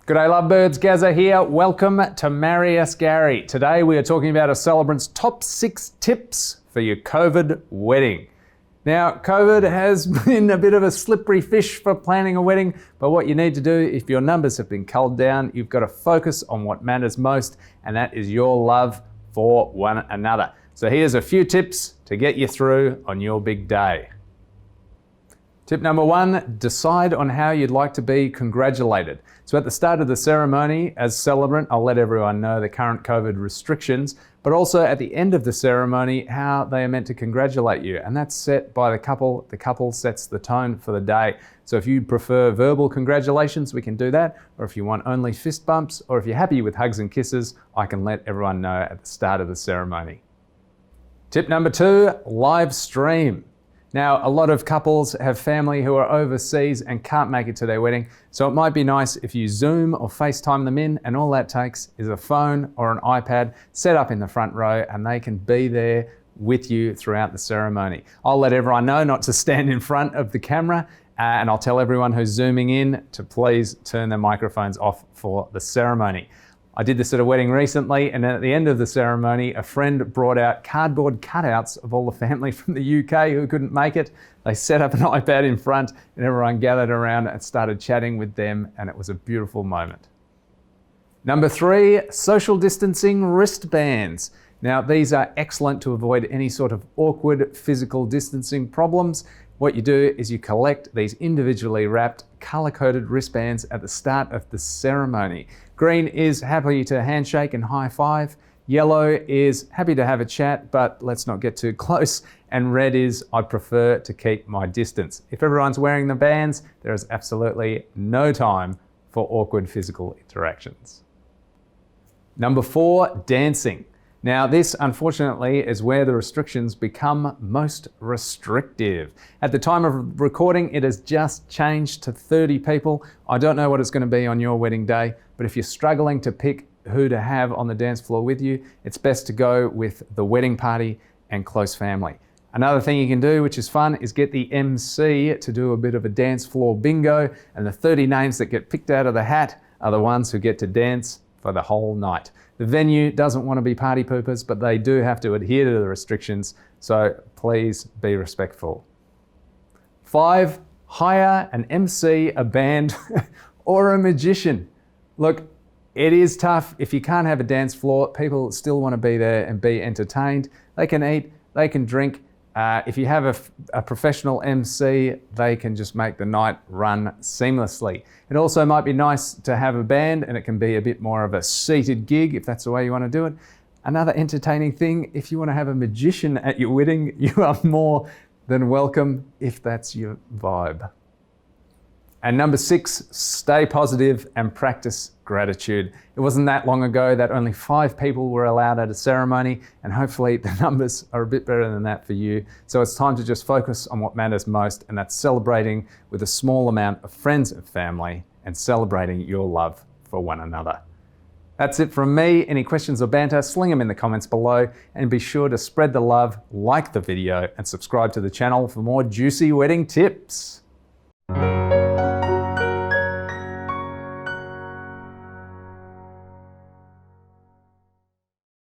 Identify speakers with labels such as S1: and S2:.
S1: G'day lovebirds, Gazza here. Welcome to Marry Us Gary. Today we are talking about a celebrant's top 6 tips for your COVID wedding. Now, COVID has been a bit of a slippery fish for planning a wedding, but what you need to do if your numbers have been culled down, you've got to focus on what matters most, and that is your love for one another. So here's a few tips to get you through on your big day. Tip number 1, decide on how you'd like to be congratulated. So at the start of the ceremony, as celebrant, I'll let everyone know the current COVID restrictions, but also at the end of the ceremony, how they are meant to congratulate you. And that's set by the couple. The couple sets the tone for the day. So if you prefer verbal congratulations, we can do that. Or if you want only fist bumps, or if you're happy with hugs and kisses, I can let everyone know at the start of the ceremony. Tip number 2, live stream. Now, a lot of couples have family who are overseas and can't make it to their wedding, so it might be nice if you Zoom or FaceTime them in, and all that takes is a phone or an iPad set up in the front row, and they can be there with you throughout the ceremony. I'll let everyone know not to stand in front of the camera, and I'll tell everyone who's Zooming in to please turn their microphones off for the ceremony. I did this at a wedding recently, and at the end of the ceremony, a friend brought out cardboard cutouts of all the family from the UK who couldn't make it. They set up an iPad in front and everyone gathered around and started chatting with them, and it was a beautiful moment. Number 3, social distancing wristbands. Now, these are excellent to avoid any sort of awkward physical distancing problems. What you do is you collect these individually wrapped, color-coded wristbands at the start of the ceremony. Green is happy to handshake and high five. Yellow is happy to have a chat, but let's not get too close. And red is I prefer to keep my distance. If everyone's wearing the bands, there is absolutely no time for awkward physical interactions. Number 4, dancing. Now, this unfortunately is where the restrictions become most restrictive. At the time of recording, it has just changed to 30 people. I don't know what it's going to be on your wedding day, but if you're struggling to pick who to have on the dance floor with you, it's best to go with the wedding party and close family. Another thing you can do, which is fun, is get the MC to do a bit of a dance floor bingo, and the 30 names that get picked out of the hat are the ones who get to dance for the whole night. The venue doesn't want to be party poopers, but they do have to adhere to the restrictions, so please be respectful. 5, hire an MC, a band, or a magician. Look, it is tough. If you can't have a dance floor, people still want to be there and be entertained. They can eat, they can drink. If you have a professional MC, they can just make the night run seamlessly. It also might be nice to have a band, and it can be a bit more of a seated gig if that's the way you want to do it. Another entertaining thing, if you want to have a magician at your wedding, you are more than welcome if that's your vibe. And number 6, stay positive and practice gratitude. It wasn't that long ago that only 5 people were allowed at a ceremony, and hopefully the numbers are a bit better than that for you. So it's time to just focus on what matters most, and that's celebrating with a small amount of friends and family and celebrating your love for one another. That's it from me. Any questions or banter, sling them in the comments below, and be sure to spread the love, like the video, and subscribe to the channel for more juicy wedding tips.